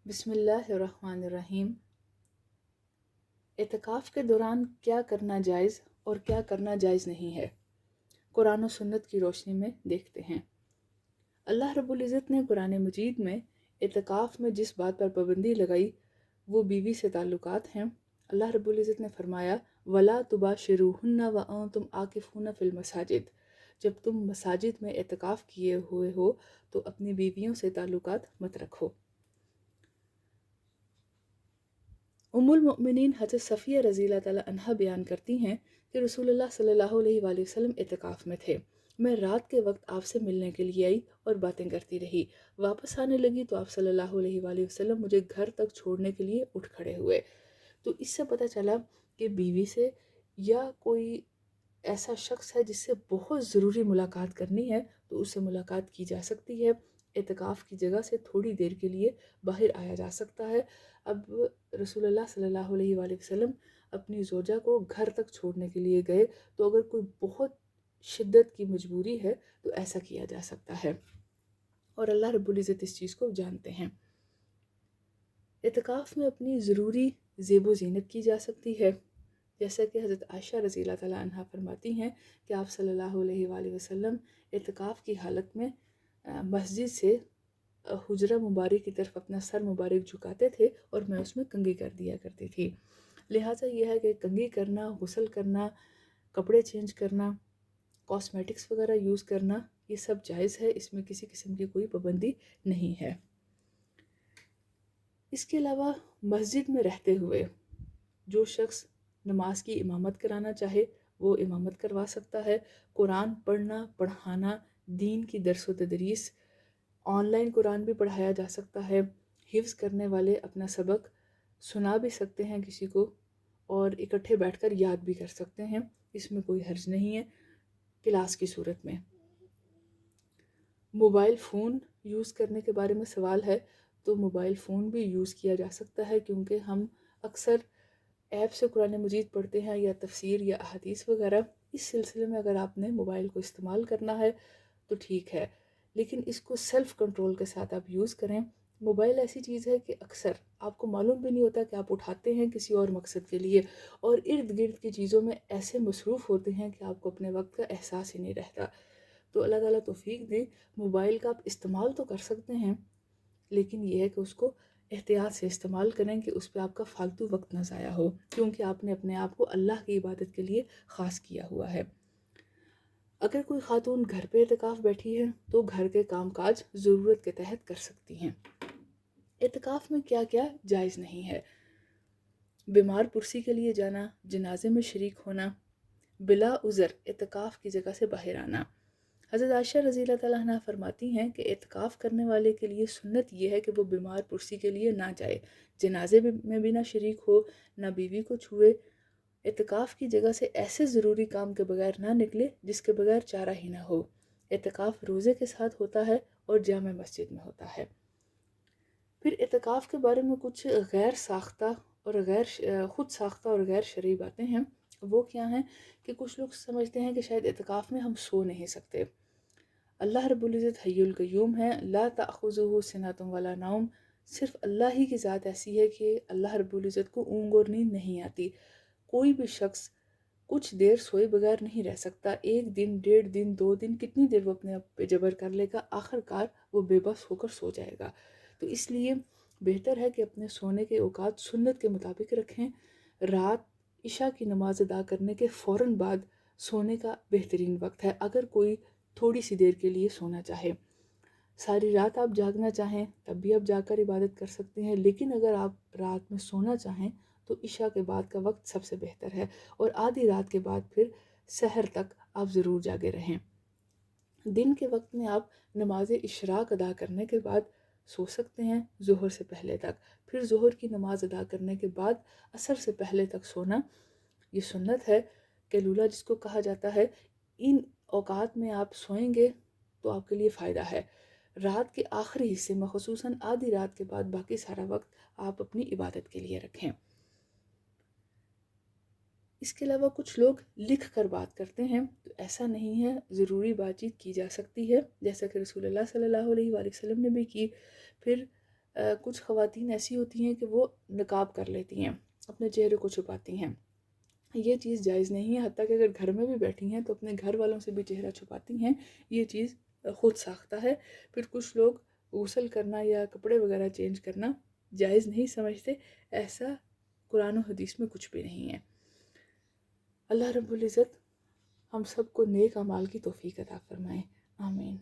بسم اللہ الرحمن الرحیم۔ اعتکاف کے دوران کیا کرنا جائز اور کیا کرنا جائز نہیں ہے، قرآن و سنت کی روشنی میں دیکھتے ہیں۔ اللہ رب العزت نے قرآن مجید میں اعتکاف میں جس بات پر پابندی لگائی وہ بیوی سے تعلقات ہیں۔ اللہ رب العزت نے فرمایا وَلَا تُبَاشِرُوهُنَّ وَأَنْتُمْ عَاكِفُونَ فِي الْمَسَاجِدِ، جب تم مساجد میں اعتکاف کیے ہوئے ہو تو اپنی بیویوں سے تعلقات مت رکھو۔ ام المؤمنین حضرت صفیہ رضی اللہ تعالیٰ عنہا بیان کرتی ہیں کہ رسول اللہ صلی اللہ علیہ وآلہ وسلم اعتکاف میں تھے۔ میں رات کے وقت آپ سے ملنے کے لیے آئی اور باتیں کرتی رہی۔ واپس آنے لگی تو آپ صلی اللہ علیہ وآلہ وسلم مجھے گھر تک چھوڑنے کے لیے اٹھ کھڑے ہوئے۔ تو اس سے پتہ چلا کہ بیوی سے یا کوئی ایسا شخص ہے جس سے بہت ضروری ملاقات کرنی ہے تو اس سے ملاقات کی جا سکتی ہے۔ اعتکاف کی جگہ سے تھوڑی دیر کے لیے باہر آیا جا سکتا ہے۔ اب رسول اللہ صلی اللہ علیہ وآلہ وسلم اپنی زوجہ کو گھر تک چھوڑنے کے لیے گئے تو اگر کوئی بہت شدت کی مجبوری ہے تو ایسا کیا جا سکتا ہے، اور اللہ رب العزت اس چیز کو جانتے ہیں۔ اعتکاف میں اپنی ضروری زیب و زینت کی جا سکتی ہے، جیسا کہ حضرت عائشہ رضی اللہ تعالیٰ عنہا فرماتی ہیں کہ آپ صلی اللہ علیہ وآلہ وسلم اعتکاف کی حالت میں مسجد سے حجرہ مبارک کی طرف اپنا سر مبارک جھکاتے تھے اور میں اس میں کنگھی کر دیا کرتی تھی۔ لہٰذا یہ ہے کہ کنگھی کرنا، غسل کرنا، کپڑے چینج کرنا، کاسمیٹکس وغیرہ یوز کرنا یہ سب جائز ہے، اس میں کسی قسم کی کوئی پابندی نہیں ہے۔ اس کے علاوہ مسجد میں رہتے ہوئے جو شخص نماز کی امامت کرانا چاہے وہ امامت کروا سکتا ہے۔ قرآن پڑھنا، پڑھانا، دین کی درس و تدریس، آن لائن قرآن بھی پڑھایا جا سکتا ہے۔ حفظ کرنے والے اپنا سبق سنا بھی سکتے ہیں کسی کو اور اکٹھے بیٹھ کر یاد بھی کر سکتے ہیں، اس میں کوئی حرج نہیں ہے کلاس کی صورت میں۔ موبائل فون یوز کرنے کے بارے میں سوال ہے تو موبائل فون بھی یوز کیا جا سکتا ہے، کیونکہ ہم اکثر ایپ سے قرآن مجید پڑھتے ہیں یا تفسیر یا احادیث وغیرہ۔ اس سلسلے میں اگر آپ نے موبائل کو استعمال کرنا ہے تو ٹھیک ہے، لیکن اس کو سیلف کنٹرول کے ساتھ آپ یوز کریں۔ موبائل ایسی چیز ہے کہ اکثر آپ کو معلوم بھی نہیں ہوتا کہ آپ اٹھاتے ہیں کسی اور مقصد کے لیے، اور ارد گرد کی چیزوں میں ایسے مصروف ہوتے ہیں کہ آپ کو اپنے وقت کا احساس ہی نہیں رہتا۔ تو اللہ تعالیٰ توفیق دے، موبائل کا آپ استعمال تو کر سکتے ہیں لیکن یہ ہے کہ اس کو احتیاط سے استعمال کریں کہ اس پہ آپ کا فالتو وقت نہ ضائع ہو، کیونکہ آپ نے اپنے آپ کو اللہ کی عبادت کے لیے خاص کیا ہوا ہے۔ اگر کوئی خاتون گھر پہ اعتکاف بیٹھی ہے تو گھر کے کام کاج ضرورت کے تحت کر سکتی ہیں۔ اعتکاف میں کیا کیا جائز نہیں ہے: بیمار پرسی کے لیے جانا، جنازے میں شریک ہونا، بلا عذر اعتکاف کی جگہ سے باہر آنا۔ حضرت عائشہ رضی اللہ تعالیٰ عنہ فرماتی ہیں کہ اعتکاف کرنے والے کے لیے سنت یہ ہے کہ وہ بیمار پرسی کے لیے نہ جائے، جنازے میں بھی نہ شریک ہو، نہ بیوی کو چھوئے، اعتکاف کی جگہ سے ایسے ضروری کام کے بغیر نہ نکلے جس کے بغیر چارہ ہی نہ ہو۔ اعتکاف روزے کے ساتھ ہوتا ہے اور جامع مسجد میں ہوتا ہے۔ پھر اعتکاف کے بارے میں کچھ غیر ساختہ اور خود ساختہ اور غیر شرعی باتیں ہیں۔ وہ کیا ہیں کہ کچھ لوگ سمجھتے ہیں کہ شاید اعتکاف میں ہم سو نہیں سکتے۔ اللہ رب العزت حی القیوم ہے، لا تأخذہ سنۃ ولا نوم، صرف اللہ ہی کی ذات ایسی ہے کہ اللہ رب العزت کو اونگ اور نیند نہیں آتی۔ کوئی بھی شخص کچھ دیر سوئے بغیر نہیں رہ سکتا، 1 دن، 1.5 دن، 2 دن، کتنی دیر وہ اپنے آپ پہ جبر کر لے گا، آخر کار وہ بے بس ہو کر سو جائے گا۔ تو اس لیے بہتر ہے کہ اپنے سونے کے اوقات سنت کے مطابق رکھیں۔ رات عشاء کی نماز ادا کرنے کے فوراً بعد سونے کا بہترین وقت ہے، اگر کوئی تھوڑی سی دیر کے لیے سونا چاہے۔ ساری رات آپ جاگنا چاہیں تب بھی آپ جا کر عبادت کر سکتے ہیں، لیکن اگر آپ رات میں سونا چاہیں تو عشاء کے بعد کا وقت سب سے بہتر ہے، اور آدھی رات کے بعد پھر سحر تک آپ ضرور جاگے رہیں۔ دن کے وقت میں آپ نماز اشراق ادا کرنے کے بعد سو سکتے ہیں ظہر سے پہلے تک، پھر ظہر کی نماز ادا کرنے کے بعد عصر سے پہلے تک سونا یہ سنت ہے، قیلولہ جس کو کہا جاتا ہے۔ ان اوقات میں آپ سوئیں گے تو آپ کے لیے فائدہ ہے۔ رات کے آخری حصے میں خصوصاً آدھی رات کے بعد باقی سارا وقت آپ اپنی عبادت کے لیے رکھیں۔ اس کے علاوہ کچھ لوگ لکھ کر بات کرتے ہیں، تو ایسا نہیں ہے، ضروری بات چیت کی جا سکتی ہے جیسا کہ رسول اللہ صلی اللہ علیہ وآلہ وسلم نے بھی کی۔ پھر کچھ خواتین ایسی ہوتی ہیں کہ وہ نقاب کر لیتی ہیں، اپنے چہرے کو چھپاتی ہیں. یہ چیز جائز نہیں ہے. حتیٰ کہ اگر گھر میں بھی بیٹھی ہیں تو اپنے گھر والوں سے بھی چہرہ چھپاتی ہیں. یہ چیز خود ساختہ ہے. پھر کچھ لوگ غسل کرنا یا کپڑے وغیرہ چینج کرنا جائز نہیں سمجھتے. ایسا قرآن و حدیث میں کچھ بھی نہیں ہے. اللہ رب العزت ہم سب کو نیک اعمال کی توفیق عطا فرمائے. آمین.